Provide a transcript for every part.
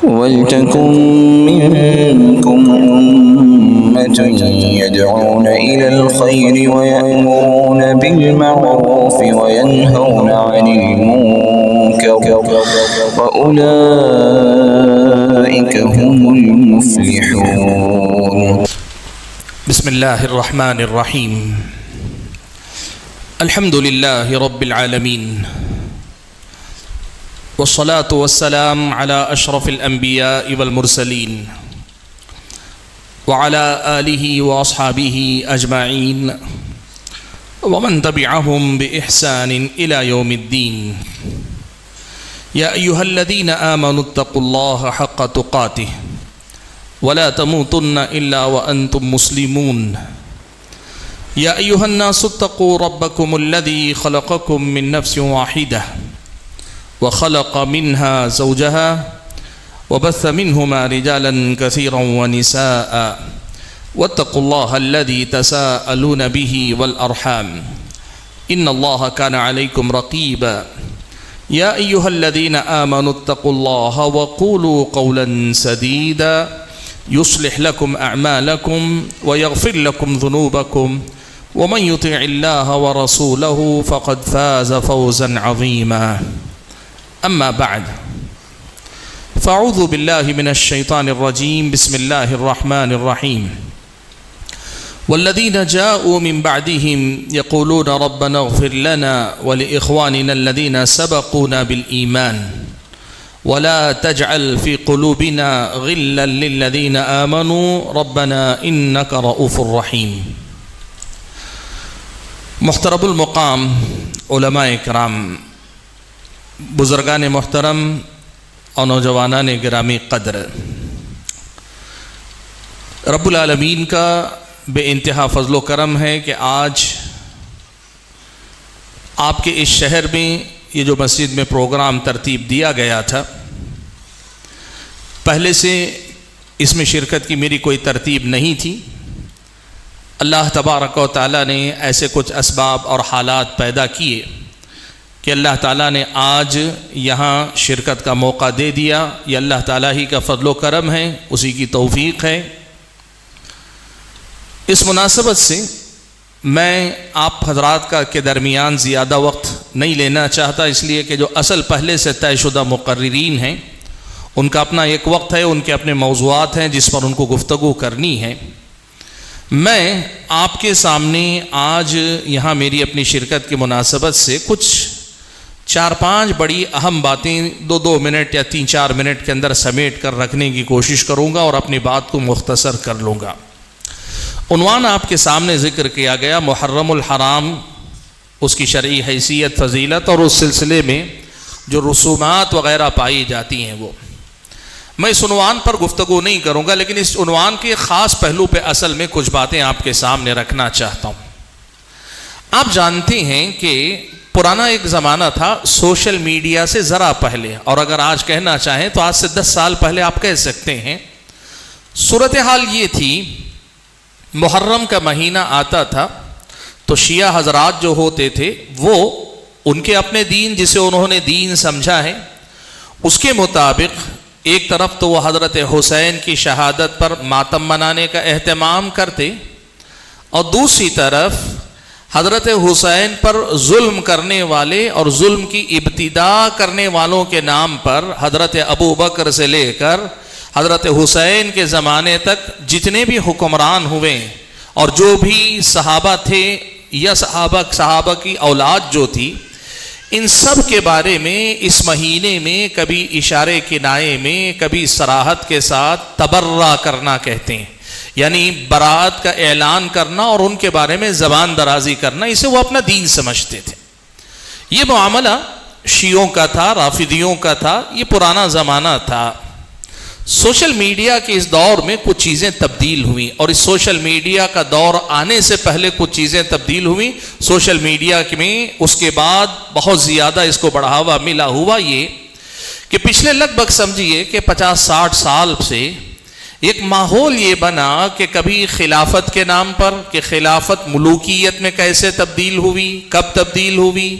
وَلْتَكُن مِّنكُمْ أُمَّةٌ يَدْعُونَ إِلَى الْخَيْرِ وَيَأْمُرُونَ بِالْمَعْرُوفِ وَيَنْهَوْنَ عَنِ الْمُنكَرِ وَأُولَئِكَ هُمُ الْمُفْلِحُونَ. بسم اللہ الرحمن الرحیم. الحمد للہ رب العالمین والصلاة والسلام على اشرف الانبیاء والمرسلین وعلى آلہ واصحابہ اجمعین ومن تبعهم بإحسان الى یوم الدین. یا ایہا الذین آمنوا اتقوا اللہ حق تقاته ولا تموتن الا وانتم مسلمون. یا ایہا الناس اتقوا ربکم الذی خلقکم من نفس واحدہ وخلق منها زوجها وبث منهما رجالا كثيرا ونساء واتقوا الله الذي تساءلون به والأرحام إن الله كان عليكم رقيبا. يا أيها الذين آمنوا اتقوا الله وقولوا قولا سديدا يصلح لكم أعمالكم ويغفر لكم ذنوبكم ومن يطع الله ورسوله فقد فاز فوزا عظيما. اما بعد فاعوذ باللہ من الشیطان الرجیم. بسم اللہ الرحمن الرحیم. والذین جاءوا من بعدهم يقولون ربنا اغفر لنا ولإخواننا الذين سبقونا بالإيمان ولا تجعل في قلوبنا غلا للذين آمنوا ربنا إنك رؤوف رحیم. محترم المقام علماء کرام، بزرگان محترم اور نوجوانان گرامی قدر، رب العالمین کا بے انتہا فضل و کرم ہے کہ آج آپ کے اس شہر میں یہ جو مسجد میں پروگرام ترتیب دیا گیا تھا، پہلے سے اس میں شرکت کی میری کوئی ترتیب نہیں تھی. اللہ تبارک و تعالیٰ نے ایسے کچھ اسباب اور حالات پیدا کیے کہ اللہ تعالیٰ نے آج یہاں شرکت کا موقع دے دیا. یہ اللہ تعالیٰ ہی کا فضل و کرم ہے، اسی کی توفیق ہے. اس مناسبت سے میں آپ حضرات کے درمیان زیادہ وقت نہیں لینا چاہتا، اس لیے کہ جو اصل پہلے سے طے شدہ مقررین ہیں ان کا اپنا ایک وقت ہے، ان کے اپنے موضوعات ہیں جس پر ان کو گفتگو کرنی ہے. میں آپ کے سامنے آج یہاں میری اپنی شرکت کی مناسبت سے کچھ 4-5 بڑی اہم باتیں 2 منٹ یا 3-4 منٹ کے اندر سمیٹ کر رکھنے کی کوشش کروں گا اور اپنی بات کو مختصر کر لوں گا. عنوان آپ کے سامنے ذکر کیا گیا محرم الحرام، اس کی شرعی حیثیت، فضیلت اور اس سلسلے میں جو رسومات وغیرہ پائی جاتی ہیں وہ. میں اس عنوان پر گفتگو نہیں کروں گا، لیکن اس عنوان کے خاص پہلو پہ اصل میں کچھ باتیں آپ کے سامنے رکھنا چاہتا ہوں. آپ جانتے ہیں کہ پرانا ایک زمانہ تھا سوشل میڈیا سے ذرا پہلے، اور اگر آج کہنا چاہیں تو آج سے 10 سال پہلے آپ کہہ سکتے ہیں. صورتحال یہ تھی، محرم کا مہینہ آتا تھا تو شیعہ حضرات جو ہوتے تھے وہ ان کے اپنے دین، جسے انہوں نے دین سمجھا ہے، اس کے مطابق ایک طرف تو وہ حضرت حسین کی شہادت پر ماتم منانے کا اہتمام کرتے، اور دوسری طرف حضرت حسین پر ظلم کرنے والے اور ظلم کی ابتدا کرنے والوں کے نام پر حضرت ابو بکر سے لے کر حضرت حسین کے زمانے تک جتنے بھی حکمران ہوئے اور جو بھی صحابہ تھے یا صحابہ کی اولاد جو تھی، ان سب کے بارے میں اس مہینے میں کبھی اشارے کنائے میں، کبھی صراحت کے ساتھ تبرہ کرنا کہتے ہیں، یعنی برات کا اعلان کرنا اور ان کے بارے میں زبان درازی کرنا، اسے وہ اپنا دین سمجھتے تھے. یہ معاملہ شیعوں کا تھا، رافضیوں کا تھا، یہ پرانا زمانہ تھا. سوشل میڈیا کے اس دور میں کچھ چیزیں تبدیل ہوئیں، اور اس سوشل میڈیا کا دور آنے سے پہلے کچھ چیزیں تبدیل ہوئیں. سوشل میڈیا میں اس کے بعد بہت زیادہ اس کو بڑھاوا ملا. ہوا یہ کہ پچھلے لگ بھگ سمجھیے کہ 50-60 سال سے ایک ماحول یہ بنا کہ کبھی خلافت کے نام پر، کہ خلافت ملوکیت میں کیسے تبدیل ہوئی، کب تبدیل ہوئی،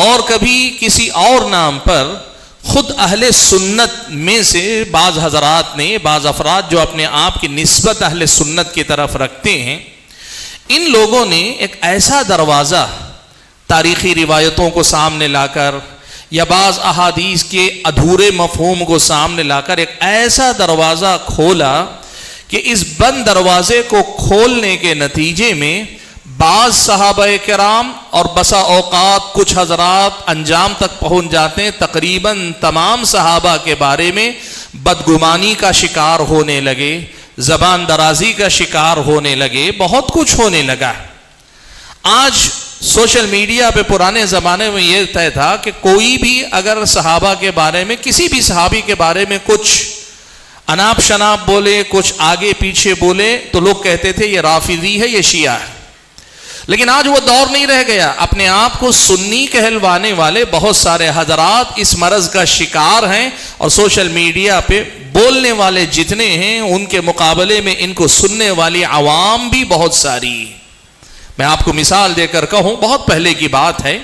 اور کبھی کسی اور نام پر خود اہل سنت میں سے بعض حضرات نے، بعض افراد جو اپنے آپ کی نسبت اہل سنت کی طرف رکھتے ہیں، ان لوگوں نے ایک ایسا دروازہ تاریخی روایتوں کو سامنے لا کر یا بعض احادیث کے ادھورے مفہوم کو سامنے لا کر ایک ایسا دروازہ کھولا کہ اس بند دروازے کو کھولنے کے نتیجے میں بعض صحابہ کرام اور بسا اوقات کچھ حضرات انجام تک پہنچ جاتے ہیں تقریباً تمام صحابہ کے بارے میں بدگمانی کا شکار ہونے لگے، زبان درازی کا شکار ہونے لگے، بہت کچھ ہونے لگا۔ آج سوشل میڈیا پہ پرانے زمانے میں یہ طے تھا کہ کوئی بھی اگر صحابہ کے بارے میں، کسی بھی صحابی کے بارے میں کچھ اناپ شناپ بولے، کچھ آگے پیچھے بولے تو لوگ کہتے تھے یہ رافضی ہے، یہ شیعہ ہے۔ لیکن آج وہ دور نہیں رہ گیا۔ اپنے آپ کو سنی کہلوانے والے بہت سارے حضرات اس مرض کا شکار ہیں، اور سوشل میڈیا پہ بولنے والے جتنے ہیں ان کے مقابلے میں ان کو سننے والی عوام بھی بہت ساری۔ میں آپ کو مثال دے کر کہوں، بہت پہلے کی بات ہے،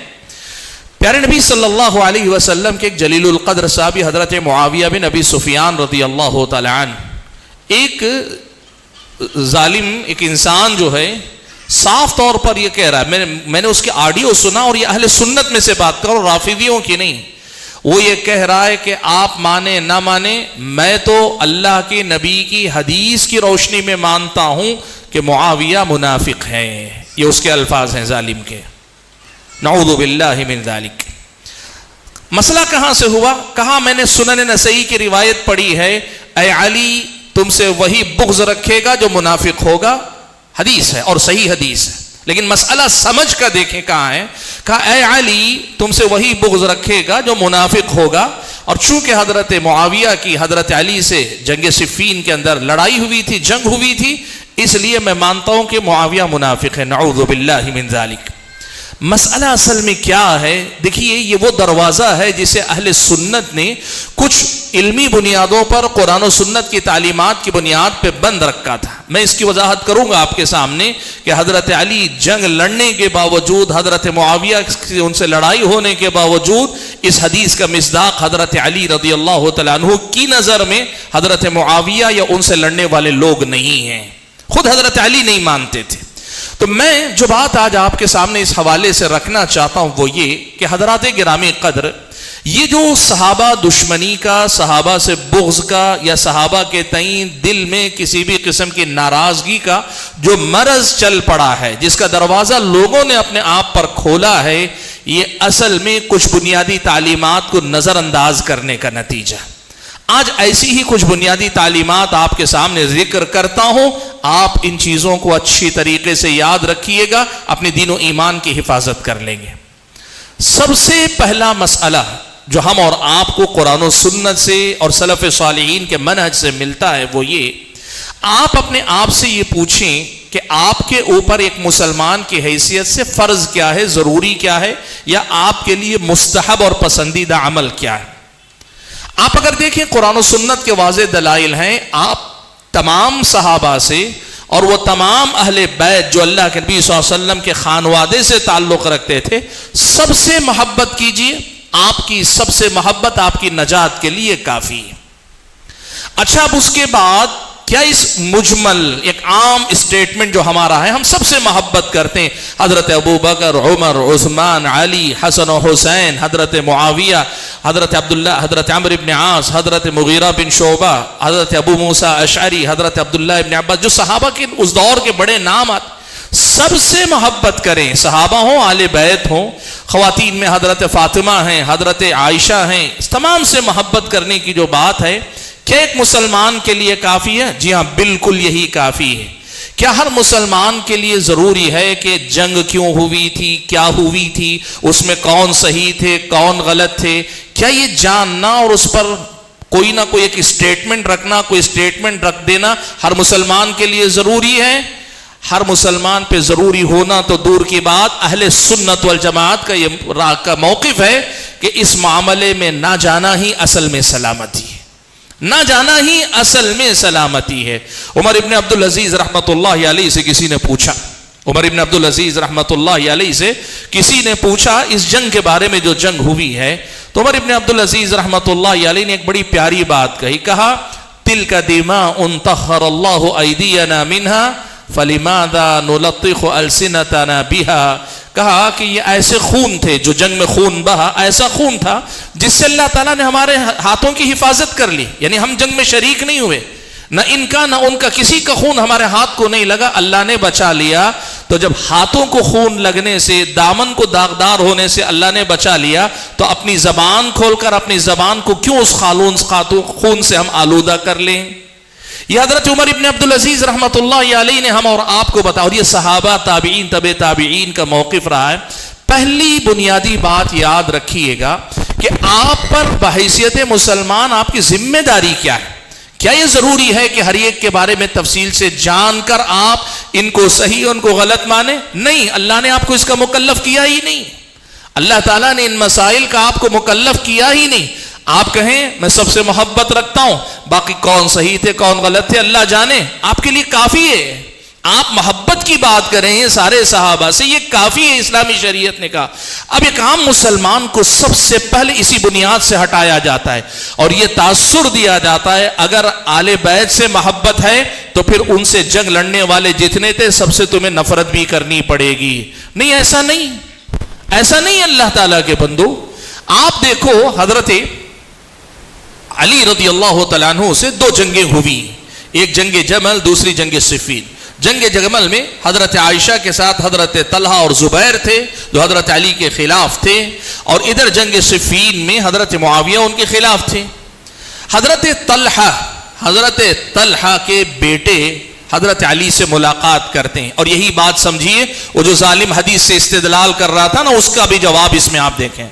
پیارے نبی صلی اللہ علیہ وسلم کے ایک جلیل القدر صحابی حضرت معاویہ بن ابی سفیان رضی اللہ تعالی عنہ، ایک ظالم، ایک انسان جو ہے صاف طور پر یہ کہہ رہا ہے، میں نے اس کی آڈیو سنا، اور یہ اہل سنت میں سے بات کرو، رافضیوں کی نہیں۔ وہ یہ کہہ رہا ہے کہ آپ مانے نہ مانے، میں تو اللہ کے نبی کی حدیث کی روشنی میں مانتا ہوں کہ معاویہ منافق ہے۔ یہ اس کے الفاظ ہیں ظالم کے، نعوذ باللہ من ذالک۔ مسئلہ کہاں سے ہوا؟ کہا میں نے سنن نسائی کی روایت پڑھی ہے، اے علی تم سے وہی بغض رکھے گا جو منافق ہوگا، حدیث ہے اور صحیح حدیث ہے، لیکن مسئلہ سمجھ کر دیکھیں کہاں ہے۔ کہا اے علی تم سے وہی بغض رکھے گا جو منافق ہوگا، اور چونکہ حضرت معاویہ کی حضرت علی سے جنگ صفین کے اندر لڑائی ہوئی تھی، جنگ ہوئی تھی، اس لیے میں مانتا ہوں کہ معاویہ منافق ہے، نعوذ باللہ من ذالک۔ مسئلہ اصل میں کیا ہے؟ دیکھیے یہ وہ دروازہ ہے جسے اہل سنت نے کچھ علمی بنیادوں پر قرآن و سنت کی تعلیمات کی بنیاد پہ بند رکھا تھا۔ میں اس کی وضاحت کروں گا آپ کے سامنے کہ حضرت علی جنگ لڑنے کے باوجود، حضرت معاویہ کی ان سے لڑائی ہونے کے باوجود، اس حدیث کا مصداق حضرت علی رضی اللہ تعالیٰ عنہ کی نظر میں حضرت معاویہ یا ان سے لڑنے والے لوگ نہیں ہیں، خود حضرت علی نہیں مانتے تھے۔ تو میں جو بات آج آپ کے سامنے اس حوالے سے رکھنا چاہتا ہوں وہ یہ کہ حضرات گرامی قدر، یہ جو صحابہ دشمنی کا، صحابہ سے بغض کا، یا صحابہ کے تئیں دل میں کسی بھی قسم کی ناراضگی کا جو مرض چل پڑا ہے، جس کا دروازہ لوگوں نے اپنے آپ پر کھولا ہے، یہ اصل میں کچھ بنیادی تعلیمات کو نظر انداز کرنے کا نتیجہ۔ آج ایسی ہی کچھ بنیادی تعلیمات آپ کے سامنے ذکر کرتا ہوں، آپ ان چیزوں کو اچھی طریقے سے یاد رکھیے گا، اپنے دین و ایمان کی حفاظت کر لیں گے۔ سب سے پہلا مسئلہ جو ہم اور آپ کو قرآن و سنت سے اور سلف صالحین کے منہج سے ملتا ہے وہ یہ، آپ اپنے آپ سے یہ پوچھیں کہ آپ کے اوپر ایک مسلمان کی حیثیت سے فرض کیا ہے، ضروری کیا ہے، یا آپ کے لیے مستحب اور پسندیدہ عمل کیا ہے۔ آپ اگر دیکھیں قرآن و سنت کے واضح دلائل ہیں، آپ تمام صحابہ سے اور وہ تمام اہل بیت جو اللہ کے نبی صلی اللہ علیہ وسلم کے خانوادے سے تعلق رکھتے تھے، سب سے محبت کیجیے، آپ کی سب سے محبت آپ کی نجات کے لیے کافی ہے۔ اچھا اب اس کے بعد کیا اس مجمل ایک عام اسٹیٹمنٹ جو ہمارا ہے، ہم سب سے محبت کرتے ہیں، حضرت ابو بکر، عمر، عثمان، علی، حسن و حسین، حضرت معاویہ، حضرت عبداللہ، حضرت عمرو بن عاص، حضرت مغیرہ بن شعبہ، حضرت ابو موسیٰ اشعری، حضرت عبداللہ ابن عباس، جو صحابہ کے اس دور کے بڑے نام آتے، سب سے محبت کریں، صحابہ ہوں، آل بیت ہوں، خواتین میں حضرت فاطمہ ہیں، حضرت عائشہ ہیں، تمام سے محبت کرنے کی جو بات ہے، کیا ایک مسلمان کے لیے کافی ہے؟ جی ہاں، بالکل یہی کافی ہے۔ کیا ہر مسلمان کے لیے ضروری ہے کہ جنگ کیوں ہوئی تھی، کیا ہوئی تھی، اس میں کون صحیح تھے، کون غلط تھے، کیا یہ جاننا اور اس پر کوئی نہ کوئی ایک اسٹیٹمنٹ رکھنا، کوئی اسٹیٹمنٹ رکھ دینا ہر مسلمان کے لیے ضروری ہے؟ ہر مسلمان پہ ضروری ہونا تو دور کی بات، اہل سنت والجماعت کا یہ موقف ہے کہ اس معاملے میں نہ جانا ہی اصل میں سلامتی ہے، نہ جانا ہی اصل میں سلامتی ہے۔ عمر ابن عبدالعزیز رحمت اللہ علیہ سے کسی نے پوچھا عمر ابن عبدالعزیز رحمۃ اللہ علیہ سے کسی نے پوچھا اس جنگ کے بارے میں جو جنگ ہوئی ہے، تو عمر ابن عبدالعزیز رحمۃ اللہ علیہ نے ایک بڑی پیاری بات کہی، کہا تلک دماء طہر اللہ ایدینا منہا فلماذا نلطخ السنتنا بها، کہا کہ یہ ایسے خون تھے، جو جنگ میں خون بہا ایسا خون تھا جس سے اللہ تعالیٰ نے ہمارے ہاتھوں کی حفاظت کر لی، یعنی ہم جنگ میں شریک نہیں ہوئے، نہ ان کا نہ ان کا کسی کا خون ہمارے ہاتھ کو نہیں لگا، اللہ نے بچا لیا۔ تو جب ہاتھوں کو خون لگنے سے، دامن کو داغدار ہونے سے اللہ نے بچا لیا، تو اپنی زبان کھول کر اپنی زبان کو کیوں اس خون سے ہم آلودہ کر لیں؟ یہ حضرت عمر ابن عبدالعزیز رحمۃ اللہ علیہ نے ہم اور آپ کو بتا، اور یہ صحابہ تابعین طب تابعین کا موقف رہا ہے۔ پہلی بنیادی بات یاد رکھیے گا کہ آپ پر بحیثیت مسلمان آپ کی ذمہ داری کیا ہے۔ کیا یہ ضروری ہے کہ ہر ایک کے بارے میں تفصیل سے جان کر آپ ان کو صحیح ان کو غلط مانیں؟ نہیں، اللہ نے آپ کو اس کا مکلف کیا ہی نہیں، اللہ تعالیٰ نے ان مسائل کا آپ کو مکلف کیا ہی نہیں۔ آپ کہیں میں سب سے محبت رکھتا ہوں، باقی کون صحیح تھے کون غلط تھے اللہ جانے، آپ کے لیے کافی ہے۔ آپ محبت کی بات کریں سارے صحابہ سے، یہ کافی ہے، اسلامی شریعت نے کہا۔ اب ایک عام مسلمان کو سب سے پہلے اسی بنیاد سے ہٹایا جاتا ہے اور یہ تاثر دیا جاتا ہے، اگر آل بیت سے محبت ہے تو پھر ان سے جنگ لڑنے والے جتنے تھے سب سے تمہیں نفرت بھی کرنی پڑے گی۔ نہیں، ایسا نہیں، ایسا نہیں اللہ تعالیٰ کے بندو۔ آپ دیکھو حضرت علی رضی اللہ تعالیٰ عنہ سے دو جنگیں ہوئی، ایک جنگ جمل، دوسری جنگ صفین۔ جنگ جمل میں حضرت عائشہ کے ساتھ حضرت طلحہ اور زبیر تھے جو حضرت علی کے خلاف تھے، اور ادھر جنگ صفین میں حضرت معاویہ ان کے خلاف تھے۔ حضرت طلحہ کے بیٹے حضرت علی سے ملاقات کرتے ہیں، اور یہی بات سمجھیے وہ جو ظالم حدیث سے استدلال کر رہا تھا نا، اس کا بھی جواب اس میں آپ دیکھیں۔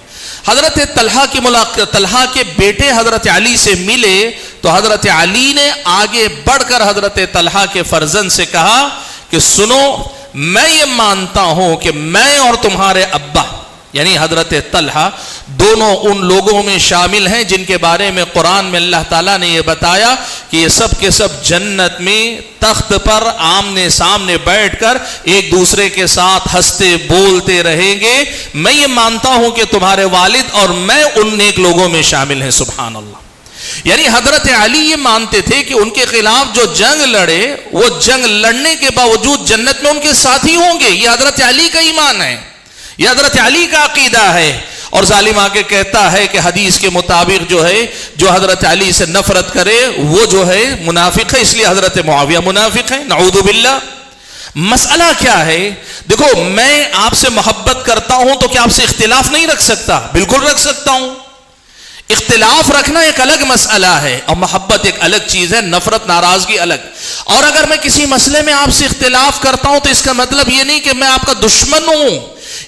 حضرت طلحہ کے بیٹے حضرت علی سے ملے تو حضرت علی نے آگے بڑھ کر حضرت طلحہ کے فرزند سے کہا کہ سنو، میں یہ مانتا ہوں کہ میں اور تمہارے ابا یعنی حضرت طلحہ دونوں ان لوگوں میں شامل ہیں جن کے بارے میں قرآن میں اللہ تعالیٰ نے یہ بتایا کہ یہ سب کے سب جنت میں تخت پر آمنے سامنے بیٹھ کر ایک دوسرے کے ساتھ ہنستے بولتے رہیں گے۔ میں یہ مانتا ہوں کہ تمہارے والد اور میں ان نیک لوگوں میں شامل ہیں۔ سبحان اللہ۔ یعنی حضرت علی یہ مانتے تھے کہ ان کے خلاف جو جنگ لڑے وہ جنگ لڑنے کے باوجود جنت میں ان کے ساتھی ہوں گے۔ یہ حضرت علی کا ایمان ہے، یہ حضرت علی کا عقیدہ ہے۔ اور ظالم آگے کہتا ہے کہ حدیث کے مطابق جو ہے جو حضرت علی سے نفرت کرے وہ جو ہے منافق ہے، اس لیے حضرت معاویہ منافق ہے، نعوذ باللہ۔ مسئلہ کیا ہے؟ دیکھو، میں آپ سے محبت کرتا ہوں تو کیا آپ سے اختلاف نہیں رکھ سکتا؟ بالکل رکھ سکتا ہوں۔ اختلاف رکھنا ایک الگ مسئلہ ہے اور محبت ایک الگ چیز ہے، نفرت ناراضگی الگ۔ اور اگر میں کسی مسئلے میں آپ سے اختلاف کرتا ہوں تو اس کا مطلب یہ نہیں کہ میں آپ کا دشمن ہوں۔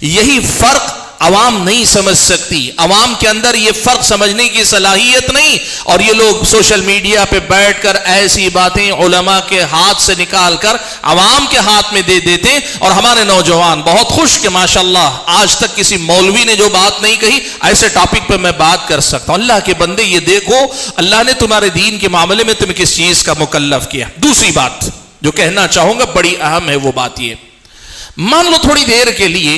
یہی فرق عوام نہیں سمجھ سکتی، عوام کے اندر یہ فرق سمجھنے کی صلاحیت نہیں، اور یہ لوگ سوشل میڈیا پہ بیٹھ کر ایسی باتیں علماء کے ہاتھ سے نکال کر عوام کے ہاتھ میں دے دیتے ہیں۔ اور ہمارے نوجوان بہت خوش کہ ماشاءاللہ آج تک کسی مولوی نے جو بات نہیں کہی، ایسے ٹاپک پہ میں بات کر سکتا ہوں۔ اللہ کے بندے یہ دیکھو اللہ نے تمہارے دین کے معاملے میں تمہیں کس چیز کا مکلف کیا۔ دوسری بات جو کہنا چاہوں گا بڑی اہم ہے، وہ بات یہ، مان لو تھوڑی دیر کے لیے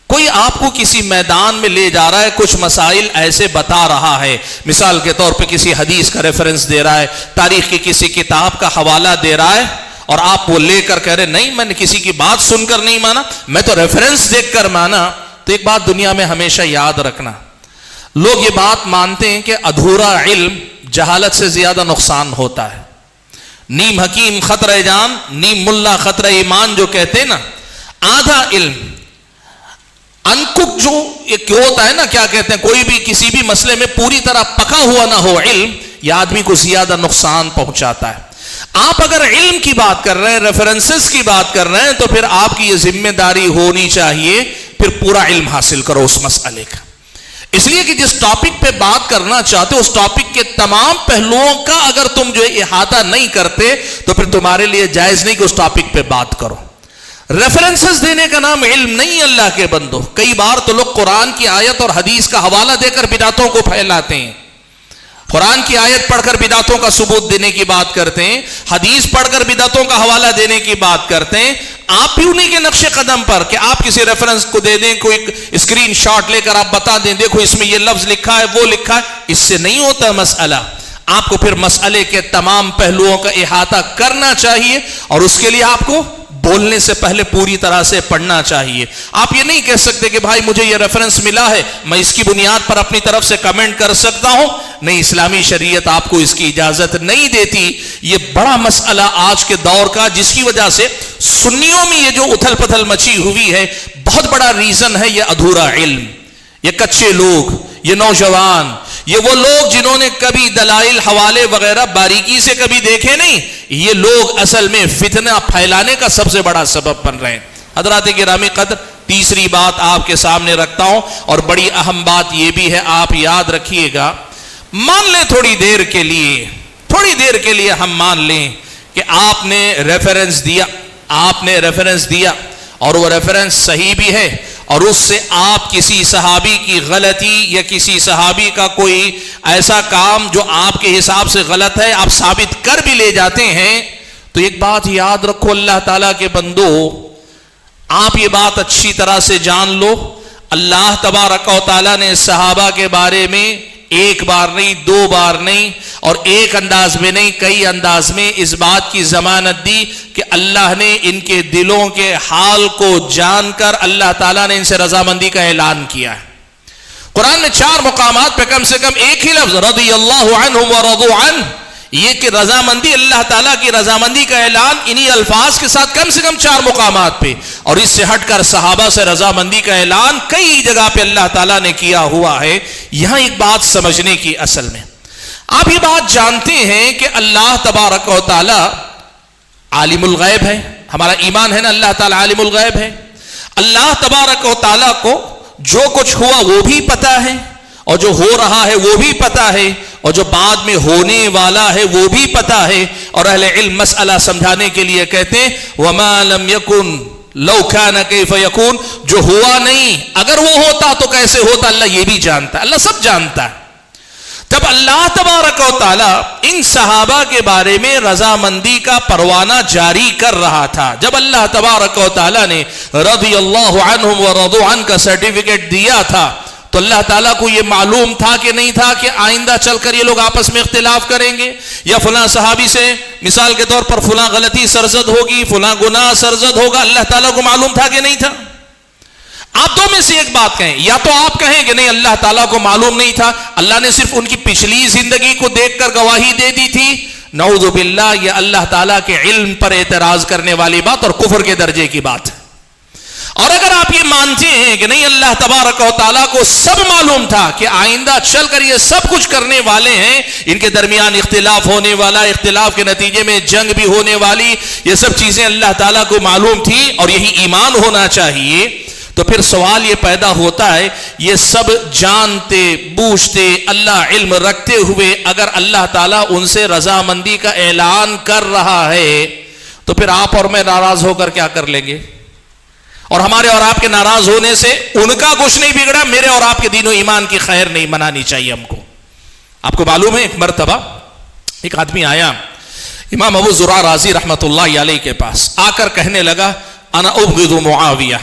کوئی آپ کو کسی میدان میں لے جا رہا ہے، کچھ مسائل ایسے بتا رہا ہے، مثال کے طور پہ کسی حدیث کا ریفرنس دے رہا ہے، تاریخ کی کسی کتاب کا حوالہ دے رہا ہے، اور آپ وہ لے کر کہہ رہے نہیں میں نے کسی کی بات سن کر نہیں مانا، میں تو ریفرنس دیکھ کر مانا۔ تو ایک بات دنیا میں ہمیشہ یاد رکھنا، لوگ یہ بات مانتے ہیں کہ ادھورا علم جہالت سے زیادہ نقصان ہوتا ہے۔ نیم حکیم خطرہ جان، نیم ملا خطرہ ایمان جو کہتے ہیں نا، آدھا علم انکک جو ایک ہوتا ہے نا، کیا کہتے ہیں، کوئی بھی کسی بھی مسئلے میں پوری طرح پکا ہوا نہ ہو علم، یہ آدمی کو زیادہ نقصان پہنچاتا ہے۔ آپ اگر علم کی بات کر رہے ہیں، ریفرنسز کی بات کر رہے ہیں، تو پھر آپ کی یہ ذمہ داری ہونی چاہیے پھر پورا علم حاصل کرو اس مسئلے کا، اس لیے کہ جس ٹاپک پہ بات کرنا چاہتے ہو اس ٹاپک کے تمام پہلوؤں کا اگر تم جو احاطہ نہیں کرتے تو پھر تمہارے لیے جائز نہیں کہ اس ٹاپک پہ بات کرو۔ ریفرنسز دینے کا نام علم نہیں اللہ کے بندو۔ کئی بار تو لوگ قرآن کی آیت اور حدیث کا حوالہ دے کر بدعتوں کو پھیلاتے ہیں، قرآن کی آیت پڑھ کر بدعتوں کا ثبوت دینے کی بات کرتے ہیں، حدیث پڑھ کر بدعتوں کا حوالہ دینے کی بات کرتے ہیں۔ آپ بھی انہی کے نقش قدم پر کہ آپ کسی ریفرنس کو دے دیں, کوئی اسکرین شاٹ لے کر آپ بتا دیں دیکھو اس میں یہ لفظ لکھا ہے وہ لکھا ہے, اس سے نہیں ہوتا مسئلہ. آپ کو پھر مسئلے کے تمام پہلوؤں کا احاطہ کرنا چاہیے, اور اس کے لیے آپ کو بولنے سے پہلے پوری طرح سے پڑھنا چاہیے. آپ یہ نہیں کہہ سکتے کہ بھائی مجھے یہ ریفرنس ملا ہے میں اس کی بنیاد پر اپنی طرف سے کمنٹ کر سکتا ہوں. نہیں, اسلامی شریعت آپ کو اس کی اجازت نہیں دیتی. یہ بڑا مسئلہ آج کے دور کا, جس کی وجہ سے سنیوں میں یہ جو اتھل پتھل مچی ہوئی ہے, بہت بڑا ریزن ہے یہ ادھورا علم, یہ کچے لوگ, یہ نوجوان, یہ وہ لوگ جنہوں نے کبھی دلائل حوالے وغیرہ باریکی سے کبھی دیکھے نہیں. یہ لوگ اصل میں فتنہ پھیلانے کا سب سے بڑا سبب بن رہے ہیں. حضرات گرامی قدر, تیسری بات آپ کے سامنے رکھتا ہوں, اور بڑی اہم بات یہ بھی ہے, آپ یاد رکھیے گا. مان لیں تھوڑی دیر کے لیے ہم مان لیں کہ آپ نے ریفرنس دیا اور وہ ریفرنس صحیح بھی ہے, اور اس سے آپ کسی صحابی کی غلطی یا کسی صحابی کا کوئی ایسا کام جو آپ کے حساب سے غلط ہے آپ ثابت کر بھی لے جاتے ہیں, تو ایک بات یاد رکھو اللہ تعالیٰ کے بندو, آپ یہ بات اچھی طرح سے جان لو, اللہ تبارک و تعالیٰ نے صحابہ کے بارے میں ایک بار نہیں, دو بار نہیں, اور ایک انداز میں نہیں, کئی انداز میں اس بات کی ضمانت دی کہ اللہ نے ان کے دلوں کے حال کو جان کر اللہ تعالیٰ نے ان سے رضامندی کا اعلان کیا ہے. قرآن نے 4 مقامات پہ کم سے کم ایک ہی لفظ رضی اللہ عنہم ورضوا عنہ, یہ کہ رضامندی, اللہ تعالیٰ کی رضامندی کا اعلان انہی الفاظ کے ساتھ کم سے کم 4 مقامات پہ, اور اس سے ہٹ کر صحابہ سے رضامندی کا اعلان کئی جگہ پہ اللہ تعالیٰ نے کیا ہوا ہے. یہاں ایک بات سمجھنے کی, اصل میں آپ یہ بات جانتے ہیں کہ اللہ تبارک و تعالیٰ عالم الغیب ہے, ہمارا ایمان ہے نا اللہ تعالیٰ عالم الغیب ہے. اللہ تبارک و تعالیٰ کو جو کچھ ہوا وہ بھی پتا ہے, اور جو ہو رہا ہے وہ بھی پتا ہے, اور جو بعد میں ہونے والا ہے وہ بھی پتا ہے. اور اہل علم مسئلہ سمجھانے کے لیے کہتے ہیں وَمَا لَمْ يَكُنْ لَوْ كَانَ كَيْفَ يَكُونَ, جو ہوا نہیں اگر وہ ہوتا تو کیسے ہوتا, اللہ یہ بھی جانتا ہے, اللہ سب جانتا ہے. جب اللہ تبارک و تعالیٰ ان صحابہ کے بارے میں رضامندی کا پروانہ جاری کر رہا تھا, جب اللہ تبارک و تعالیٰ نے رضی اللہ عنہم ورضوا عنہ کا سرٹیفکیٹ دیا تھا, تو اللہ تعالیٰ کو یہ معلوم تھا کہ نہیں تھا کہ آئندہ چل کر یہ لوگ آپس میں اختلاف کریں گے, یا فلاں صحابی سے مثال کے طور پر فلاں غلطی سرزد ہوگی, فلاں گناہ سرزد ہوگا, اللہ تعالیٰ کو معلوم تھا کہ نہیں تھا؟ آپ دو میں سے ایک بات کہیں, یا تو آپ کہیں کہ نہیں اللہ تعالیٰ کو معلوم نہیں تھا, اللہ نے صرف ان کی پچھلی زندگی کو دیکھ کر گواہی دے دی تھی. نعوذ باللہ, یہ اللہ تعالیٰ کے علم پر اعتراض کرنے والی بات اور کفر کے درجے کی بات ہے. اور اگر آپ یہ مانتے ہیں کہ نہیں اللہ تبارک و تعالیٰ کو سب معلوم تھا کہ آئندہ چل کر یہ سب کچھ کرنے والے ہیں, ان کے درمیان اختلاف ہونے والا, اختلاف کے نتیجے میں جنگ بھی ہونے والی, یہ سب چیزیں اللہ تعالیٰ کو معلوم تھی, اور یہی ایمان ہونا چاہیے, تو پھر سوال یہ پیدا ہوتا ہے یہ سب جانتے بوجھتے اللہ علم رکھتے ہوئے اگر اللہ تعالیٰ ان سے رضامندی کا اعلان کر رہا ہے, تو پھر آپ اور میں ناراض ہو کر کیا کر لیں گے؟ اور ہمارے اور آپ کے ناراض ہونے سے ان کا کچھ نہیں بگڑا, میرے اور آپ کے دین و ایمان کی خیر نہیں منانی چاہیے ہم کو. آپ کو معلوم ہے ایک مرتبہ ایک آدمی آیا امام ابو زرع رازی رحمت اللہ علیہ کے پاس, آ کر کہنے لگا انا ابغض معاویہ.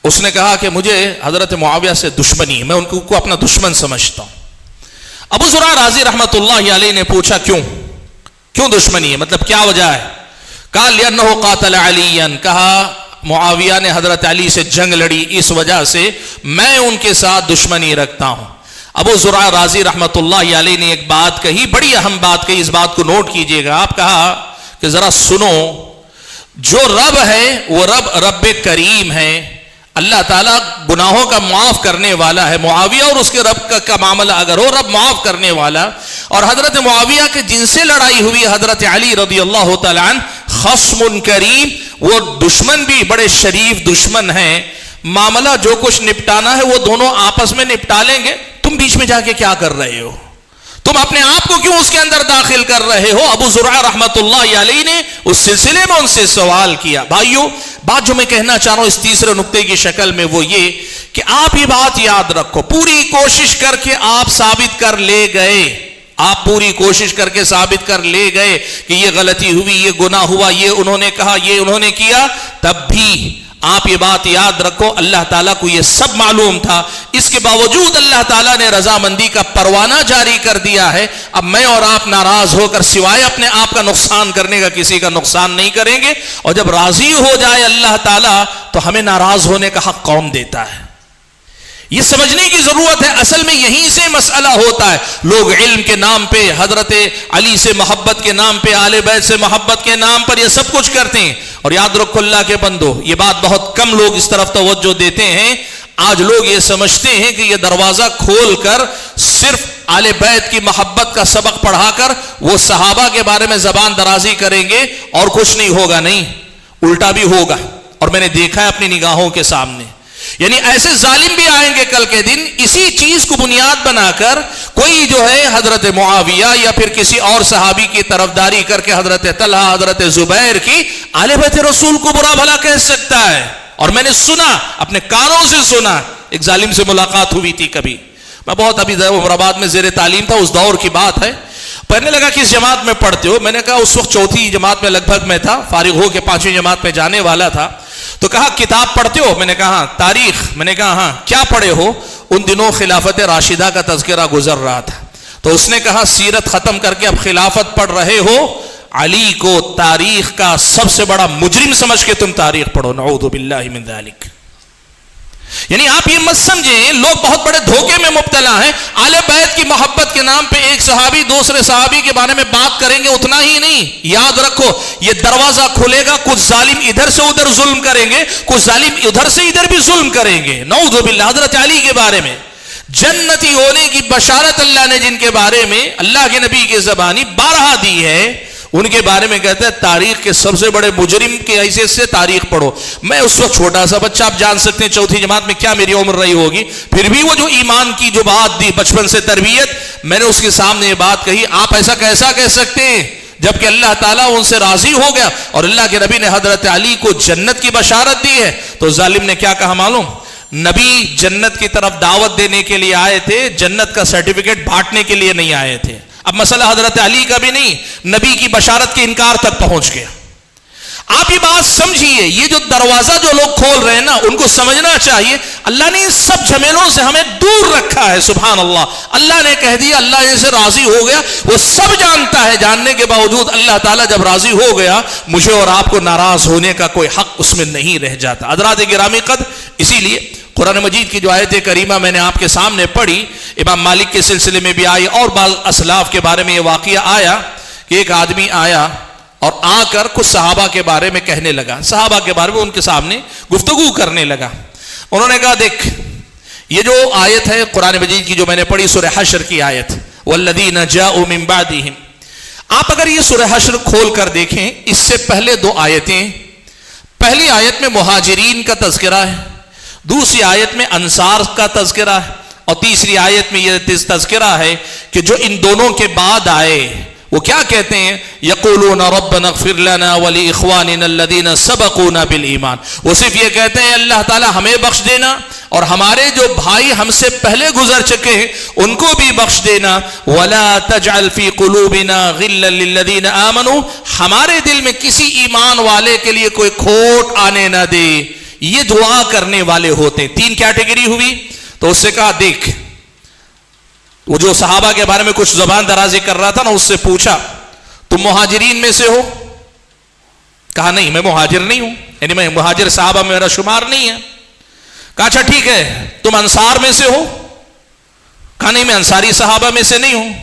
اس نے کہا کہ مجھے حضرت معاویہ سے دشمنی ہے, میں ان کو اپنا دشمن سمجھتا ہوں. ابو زرع رازی رحمت اللہ علیہ نے پوچھا کیوں دشمنی ہے, مطلب کیا وجہ ہے؟ کہا لأنہ قاتل علیٰ, کہا معاویہ نے حضرت علی سے جنگ لڑی, اس وجہ سے میں ان کے ساتھ دشمنی رکھتا ہوں. ابو زرع رازی رحمت اللہ علیہ نے ایک بات کہی, بڑی اہم بات کہی, اس بات کو نوٹ کیجئے گا. آپ کہا کہ ذرا سنو, جو رب ہے وہ رب کریم ہے, اللہ تعالیٰ گناہوں کا معاف کرنے والا ہے. معاویہ اور اس کے رب کا معاملہ اگر ہو, رب معاف کرنے والا. اور حضرت معاویہ کے جن سے لڑائی ہوئی حضرت علی رضی اللہ تعالیٰ عنہ خصم کریم, وہ دشمن بھی بڑے شریف دشمن ہیں. معاملہ جو کچھ نپٹانا ہے وہ دونوں آپس میں نپٹا لیں گے, تم بیچ میں جا کے کیا کر رہے ہو؟ تم اپنے آپ کو کیوں اس کے اندر داخل کر رہے ہو؟ ابو زرع رحمت اللہ علیہ نے اس سلسلے میں ان سے سوال کیا. بھائیو, بات جو میں کہنا چاہ رہا ہوں اس تیسرے نقطے کی شکل میں وہ یہ کہ آپ یہ بات یاد رکھو, پوری کوشش کر کے آپ ثابت کر لے گئے, آپ پوری کوشش کر کے ثابت کر لے گئے کہ یہ غلطی ہوئی، یہ گناہ ہوا، یہ انہوں نے کہا، یہ انہوں نے کیا، تب بھی آپ یہ بات یاد رکھو اللہ تعالیٰ کو یہ سب معلوم تھا، اس کے باوجود اللہ تعالیٰ نے رضامندی کا پروانہ جاری کر دیا ہے۔ اب میں اور آپ ناراض ہو کر سوائے اپنے آپ کا نقصان کرنے کا کسی کا نقصان نہیں کریں گے، اور جب راضی ہو جائے اللہ تعالیٰ تو ہمیں ناراض ہونے کا حق کون دیتا ہے؟ یہ سمجھنے کی ضرورت ہے۔ اصل میں یہیں سے مسئلہ ہوتا ہے۔ لوگ علم کے نام پہ، حضرت علی سے محبت کے نام پہ، آل بیت سے محبت کے نام پر یہ سب کچھ کرتے ہیں، اور یاد رکھو اللہ کے بندو، یہ بات بہت کم لوگ اس طرف توجہ دیتے ہیں۔ آج لوگ یہ سمجھتے ہیں کہ یہ دروازہ کھول کر صرف آل بیت کی محبت کا سبق پڑھا کر وہ صحابہ کے بارے میں زبان درازی کریں گے اور کچھ نہیں ہوگا۔ نہیں، الٹا بھی ہوگا، اور میں نے دیکھا ہے اپنی نگاہوں کے سامنے۔ یعنی ایسے ظالم بھی آئیں گے کل کے دن، اسی چیز کو بنیاد بنا کر کوئی جو ہے حضرت معاویہ یا پھر کسی اور صحابی کی طرفداری کر کے حضرت طلحہ، حضرت زبیر کی آل بیت رسول کو برا بھلا کہہ سکتا ہے۔ اور میں نے سنا، اپنے کانوں سے سنا، ایک ظالم سے ملاقات ہوئی تھی کبھی، میں بہت ابھی عمر آباد میں زیر تعلیم تھا، اس دور کی بات ہے۔ پڑھنے لگا کس جماعت میں پڑھتے ہو؟ میں نے کہا اس وقت چوتھی جماعت میں لگ بھگ میں تھا، فارغ ہو کے پانچویں جماعت میں جانے والا تھا۔ تو کہا کتاب پڑھتے ہو؟ میں نے کہا ہاں۔ تاریخ؟ میں نے کہا ہاں۔ کیا پڑھے ہو؟ ان دنوں خلافت راشدہ کا تذکرہ گزر رہا تھا، تو اس نے کہا سیرت ختم کر کے اب خلافت پڑھ رہے ہو، علی کو تاریخ کا سب سے بڑا مجرم سمجھ کے تم تاریخ پڑھو، نعوذ باللہ من ذالک۔ یعنی آپ یہ مت سمجھیں لوگ بہت بڑے دھوکے میں مبتلا ہیں۔ آل بیت کی محبت کے نام پہ ایک صحابی دوسرے صحابی کے بارے میں بات کریں گے، اتنا ہی نہیں، یاد رکھو یہ دروازہ کھلے گا، کچھ ظالم ادھر سے ادھر ظلم کریں گے، کچھ ظالم ادھر سے ادھر بھی ظلم کریں گے، نعوذ باللہ۔ حضرت علی کے بارے میں جنتی ہونے کی بشارت اللہ نے جن کے بارے میں اللہ کے نبی کی زبانی بارہا دی ہے، ان کے بارے میں کہتے ہیں تاریخ کے سب سے بڑے مجرم کی حیثیت سے تاریخ پڑھو۔ میں اس وقت چھوٹا سا بچہ، آپ جان سکتے ہیں چوتھی جماعت میں کیا میری عمر رہی ہوگی، پھر بھی وہ جو ایمان کی جو بات دی بچپن سے تربیت، میں نے اس کے سامنے یہ بات کہی، آپ ایسا کیسا کہہ سکتے ہیں جبکہ اللہ تعالیٰ ان سے راضی ہو گیا اور اللہ کے نبی نے حضرت علی کو جنت کی بشارت دی ہے؟ تو ظالم نے کیا کہا معلوم؟ نبی جنت کی طرف دعوت دینے کے لیے آئے تھے، جنت کا سرٹیفکیٹ بانٹنے کے لیے نہیں آئے تھے۔ اب مسئلہ حضرت علی کا بھی نہیں، نبی کی بشارت کے انکار تک پہنچ گیا۔ آپ یہ بات سمجھیے، یہ جو دروازہ جو لوگ کھول رہے ہیں نا، ان کو سمجھنا چاہیے اللہ نے ان سب جھمیلوں سے ہمیں دور رکھا ہے۔ سبحان اللہ، اللہ نے کہہ دیا، اللہ ان سے راضی ہو گیا، وہ سب جانتا ہے، جاننے کے باوجود اللہ تعالیٰ جب راضی ہو گیا، مجھے اور آپ کو ناراض ہونے کا کوئی حق اس میں نہیں رہ جاتا۔ حضرات گرامی قدر، اسی لیے قرآن مجید کی جو آیت کریمہ میں نے آپ کے سامنے پڑھی، امام مالک کے سلسلے میں بھی آئی، اور بعض اسلاف کے بارے میں یہ واقعہ آیا کہ ایک آدمی آیا اور آ کر کچھ صحابہ کے بارے میں کہنے لگا، صحابہ کے بارے میں ان کے سامنے گفتگو کرنے لگا۔ انہوں نے کہا دیکھ، یہ جو آیت ہے قرآن مجید کی جو میں نے پڑھی، سورہ حشر کی آیت، والذین جاءوا من بعدہم، آپ اگر یہ سورہ حشر کھول کر دیکھیں، اس سے پہلے دو آیتیں، پہلی آیت میں مہاجرین کا تذکرہ ہے، دوسری آیت میں انصار کا تذکرہ ہے، اور تیسری آیت میں یہ تذکرہ ہے کہ جو ان دونوں کے بعد آئے وہ کیا کہتے ہیں؟ یقولون ربنا اغفر لنا ولاخواننا الذین سبقونا بالایمان، وہ صرف یہ کہتے ہیں اللہ تعالی ہمیں بخش دینا اور ہمارے جو بھائی ہم سے پہلے گزر چکے ہیں ان کو بھی بخش دینا، ولا تجعل فی قلوبنا غلا للذین آمنوا، ہمارے دل میں کسی ایمان والے کے لیے کوئی کھوٹ آنے نہ دے۔ یہ دعا کرنے والے ہوتے ہیں۔ تین کیٹیگری ہوئی۔ تو اس سے کہا دیکھ، وہ جو صحابہ کے بارے میں کچھ زبان درازی کر رہا تھا نا، اس سے پوچھا تم مہاجرین میں سے ہو؟ کہا نہیں میں مہاجر نہیں ہوں، یعنی میں مہاجر صحابہ میں میرا شمار نہیں ہے۔ کہا اچھا ٹھیک ہے تم انصار میں سے ہو؟ کہا نہیں میں انصاری صحابہ میں سے نہیں ہوں۔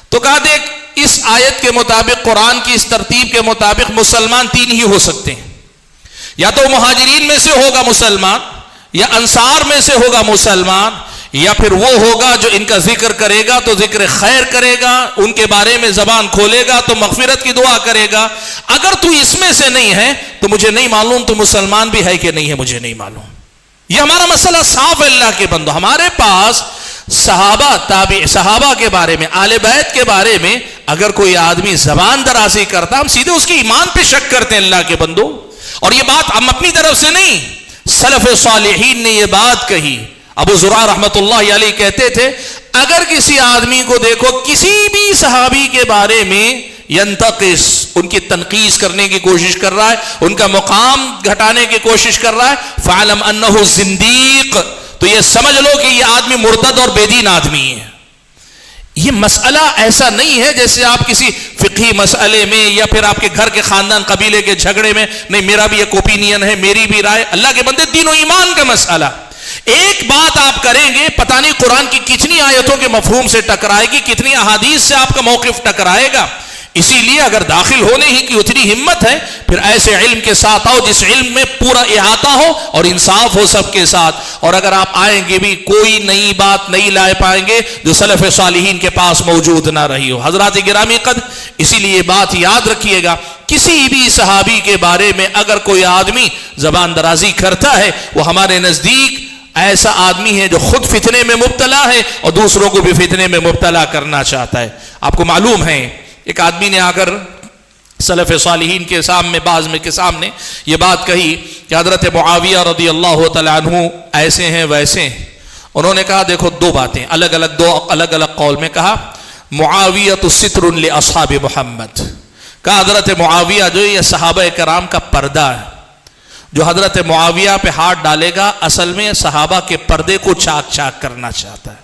تو کہا دیکھ، اس آیت کے مطابق، قرآن کی اس ترتیب کے مطابق مسلمان تین ہی ہو سکتے ہیں، یا تو مہاجرین میں سے ہوگا مسلمان، یا انصار میں سے ہوگا مسلمان، یا پھر وہ ہوگا جو ان کا ذکر کرے گا تو ذکر خیر کرے گا، ان کے بارے میں زبان کھولے گا تو مغفرت کی دعا کرے گا۔ اگر تو اس میں سے نہیں ہے تو مجھے نہیں معلوم تو مسلمان بھی ہے کہ نہیں ہے، مجھے نہیں معلوم۔ یہ ہمارا مسئلہ صاف ہے اللہ کے بندو۔ ہمارے پاس صحابہ، صحابہ کے بارے میں، آل بیت کے بارے میں اگر کوئی آدمی زبان درازی کرتا، ہم سیدھے اس کے ایمان پہ شک کرتے ہیں اللہ کے بندو۔ اور یہ بات ہم اپنی طرف سے نہیں، سلف صالحین نے یہ بات کہی۔ ابو زرع رحمت اللہ علیہ کہتے تھے اگر کسی آدمی کو دیکھو کسی بھی صحابی کے بارے میں ینتقص، ان کی تنقیص کرنے کی کوشش کر رہا ہے، ان کا مقام گھٹانے کی کوشش کر رہا ہے، فعلم انہ زندیق، تو یہ سمجھ لو کہ یہ آدمی مرتد اور بے دین آدمی ہے۔ یہ مسئلہ ایسا نہیں ہے جیسے آپ کسی فقہی مسئلے میں یا پھر آپ کے گھر کے خاندان قبیلے کے جھگڑے میں، نہیں میرا بھی ایک اوپینین ہے، میری بھی رائے، اللہ کے بندے دین و ایمان کا مسئلہ۔ ایک بات آپ کریں گے، پتہ نہیں قرآن کی کتنی آیتوں کے مفہوم سے ٹکرائے گی، کتنی احادیث سے آپ کا موقف ٹکرائے گا۔ اسی لیے اگر داخل ہونے ہی کی اتنی ہمت ہے، پھر ایسے علم کے ساتھ آؤ جس علم میں پورا احاطہ ہو اور انصاف ہو سب کے ساتھ۔ اور اگر آپ آئیں گے بھی کوئی نئی بات نہیں لائے پائیں گے جو سلف صالحین کے پاس موجود نہ رہی ہو۔ حضرات گرامی قدر، اسی لیے بات یاد رکھیے گا، کسی بھی صحابی کے بارے میں اگر کوئی آدمی زبان درازی کرتا ہے، وہ ہمارے نزدیک ایسا آدمی ہے جو خود فتنے میں مبتلا ہے اور دوسروں کو بھی فتنے میں مبتلا کرنا چاہتا ہے۔ آپ کو معلوم ہے ایک آدمی نے آ کر سلف صالحین کے سامنے، بعض میں کے سامنے یہ بات کہی کہ حضرت معاویہ رضی اللہ تعالیٰ عنہ ایسے ہیں ویسے ہیں۔ انہوں نے کہا دیکھو دو باتیں، دو الگ الگ قول میں کہا، معاویۃ ستر لاصحاب محمد، کہا حضرت معاویہ جو یہ صحابہ کرام کا پردہ ہے، جو حضرت معاویہ پہ ہاتھ ڈالے گا اصل میں صحابہ کے پردے کو چاک چاک کرنا چاہتا ہے۔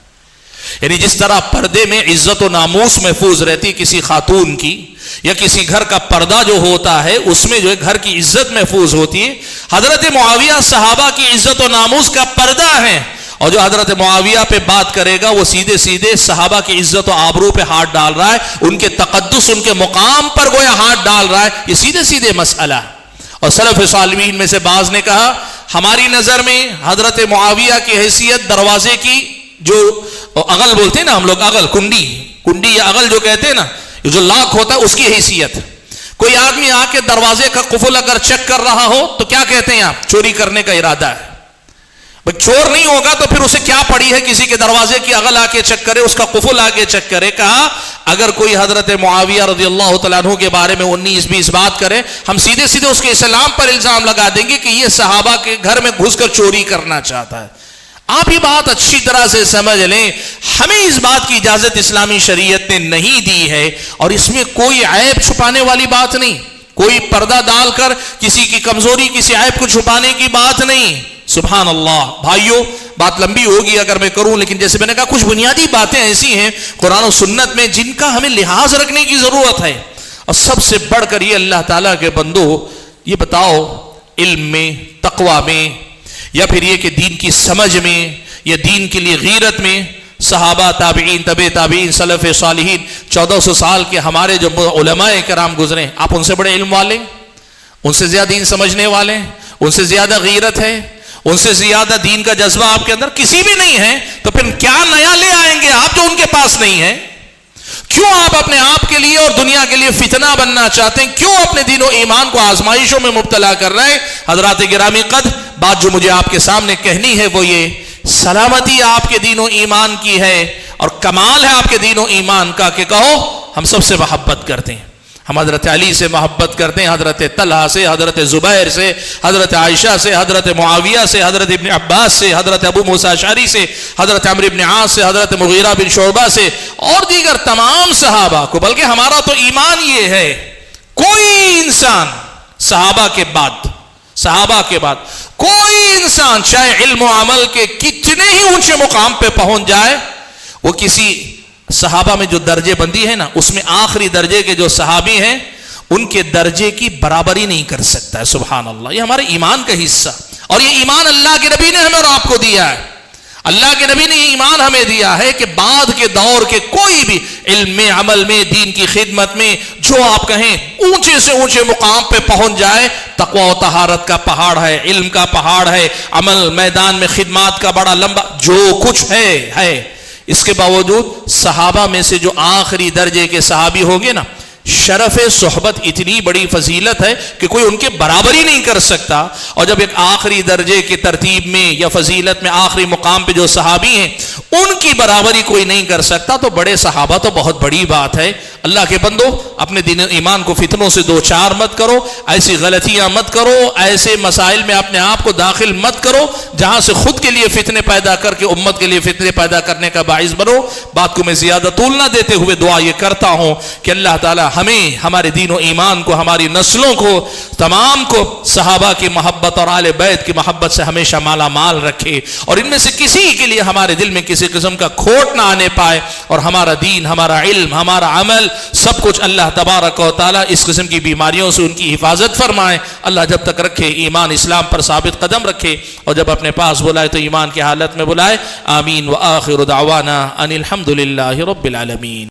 یعنی جس طرح پردے میں عزت و ناموس محفوظ رہتی کسی خاتون کی، یا کسی گھر کا پردہ جو ہوتا ہے اس میں جو ہے گھر کی عزت محفوظ ہوتی ہے، حضرت معاویہ صحابہ کی عزت و ناموس کا پردہ ہے، اور جو حضرت معاویہ پہ بات کرے گا وہ سیدھے سیدھے صحابہ کی عزت و آبرو پہ ہاتھ ڈال رہا ہے، ان کے تقدس، ان کے مقام پر گویا ہاتھ ڈال رہا ہے۔ یہ سیدھے سیدھے مسئلہ ہے۔ اور سلف صالحین میں سے بعض نے کہا ہماری نظر میں حضرت معاویہ کی حیثیت دروازے کی جو اغل بولتے ہیں نا ہم لوگ، اغل، کنڈی یا اغل جو کہتے ہیں نا، جو لاک ہوتا ہے اس کی حیثیت۔ کوئی آدمی آ کے دروازے کا قفل اگر چیک کر رہا ہو تو کیا کہتے ہیں آپ؟ چوری کرنے کا ارادہ ہے۔ بھائی چور نہیں ہوگا تو پھر اسے کیا پڑی ہے کسی کے دروازے کی اغل آ کے چیک کرے، اس کا قفل آ کے چیک کرے۔ کہا اگر کوئی حضرت معاویہ رضی اللہ تعالیٰ عنہ کے بارے میں 19-20 بات کرے، ہم سیدھے سیدھے اس کے اسلام پر الزام لگا دیں گے کہ یہ صحابہ کے گھر میں گھس کر چوری کرنا چاہتا ہے۔ آپ یہ بات اچھی طرح سے سمجھ لیں، ہمیں اس بات کی اجازت اسلامی شریعت نے نہیں دی ہے، اور اس میں کوئی عیب چھپانے والی بات نہیں، کوئی پردہ ڈال کر کسی کی کمزوری، کسی عیب کو چھپانے کی بات نہیں۔ سبحان اللہ بھائیو، بات لمبی ہوگی اگر میں کروں، لیکن جیسے میں نے کہا کچھ بنیادی باتیں ایسی ہیں قرآن و سنت میں جن کا ہمیں لحاظ رکھنے کی ضرورت ہے۔ اور سب سے بڑھ کر یہ اللہ تعالیٰ کے بندو، یہ بتاؤ علم میں، تقوی میں، یا پھر یہ کہ دین کی سمجھ میں یا دین کے لیے غیرت میں، صحابہ، تابعین، تبع تابعین، سلف صالحین، 1400 سال کے ہمارے جو علماء کرام گزرے، آپ ان سے بڑے علم والے، ان سے زیادہ دین سمجھنے والے، ان سے زیادہ غیرت ہے، ان سے زیادہ دین کا جذبہ آپ کے اندر کسی بھی نہیں ہے، تو پھر کیا نیا لے آئیں گے آپ جو ان کے پاس نہیں ہے؟ کیوں آپ اپنے آپ کے لیے اور دنیا کے لیے فتنہ بننا چاہتے ہیں؟ کیوں اپنے دین و ایمان کو آزمائشوں میں مبتلا کر رہے ہیں؟ حضرات گرامی قدر، بات جو مجھے آپ کے سامنے کہنی ہے وہ یہ، سلامتی آپ کے دین و ایمان کی ہے، اور کمال ہے آپ کے دین و ایمان کا کہ کہو ہم سب سے محبت کرتے ہیں، ہم حضرت علی سے محبت کرتے ہیں، حضرت طلحہ سے، حضرت زبیر سے، حضرت عائشہ سے، حضرت معاویہ سے، حضرت ابن عباس سے، حضرت ابو موسیٰ اشعری سے، حضرت عمرو بن عاص سے، حضرت مغیرہ بن شعبہ سے، اور دیگر تمام صحابہ کو۔ بلکہ ہمارا تو ایمان یہ ہے، کوئی انسان صحابہ کے بعد کوئی انسان چاہے علم و عمل کے کتنے ہی اونچے مقام پہ پہنچ جائے، وہ کسی صحابہ میں جو درجے بندی ہے نا، اس میں آخری درجے کے جو صحابی ہیں ان کے درجے کی برابری نہیں کر سکتا ہے۔ سبحان اللہ، یہ ہمارے ایمان کا حصہ، اور یہ ایمان اللہ کے نبی نے ہمیں اور آپ کو دیا ہے۔ اللہ کے نبی نے یہ ایمان ہمیں دیا ہے کہ بعد کے دور کے کوئی بھی علم میں، عمل میں، دین کی خدمت میں جو آپ کہیں اونچے سے اونچے مقام پہ پہنچ جائے، تقوی و طہارت کا پہاڑ ہے، علم کا پہاڑ ہے، عمل میدان میں خدمات کا بڑا لمبا جو کچھ ہے، اس کے باوجود صحابہ میں سے جو آخری درجے کے صحابی ہوں گے نا، شرف صحبت اتنی بڑی فضیلت ہے کہ کوئی ان کے برابری نہیں کر سکتا۔ اور جب ایک آخری درجے کی ترتیب میں یا فضیلت میں آخری مقام پہ جو صحابی ہیں ان کی برابری کوئی نہیں کر سکتا تو بڑے صحابہ تو بہت بڑی بات ہے۔ اللہ کے بندو، اپنے دین و ایمان کو فتنوں سے دو چار مت کرو، ایسی غلطیاں مت کرو، ایسے مسائل میں اپنے آپ کو داخل مت کرو جہاں سے خود کے لیے فتنے پیدا کر کے امت کے لیے فتنے پیدا کرنے کا باعث بنو۔ بات کو میں زیادہ طول نہ دیتے ہوئے دعا یہ کرتا ہوں کہ اللہ تعالی ہمیں، ہمارے دین و ایمان کو، ہماری نسلوں کو، تمام کو صحابہ کی محبت اور آل بیت کی محبت سے ہمیشہ مالا مال رکھے، اور ان میں سے کسی کے لیے ہمارے دل میں کسی قسم کا کھوٹ نہ آنے پائے، اور ہمارا دین، ہمارا علم، ہمارا عمل، سب کچھ اللہ تبارک و تعالی اس قسم کی بیماریوں سے ان کی حفاظت فرمائے۔ اللہ جب تک رکھے، ایمان اسلام پر ثابت قدم رکھے، اور جب اپنے پاس بلائے تو ایمان کی حالت میں بلائے۔ آمین۔ وآخر دعوانا ان الحمد للہ رب العالمین۔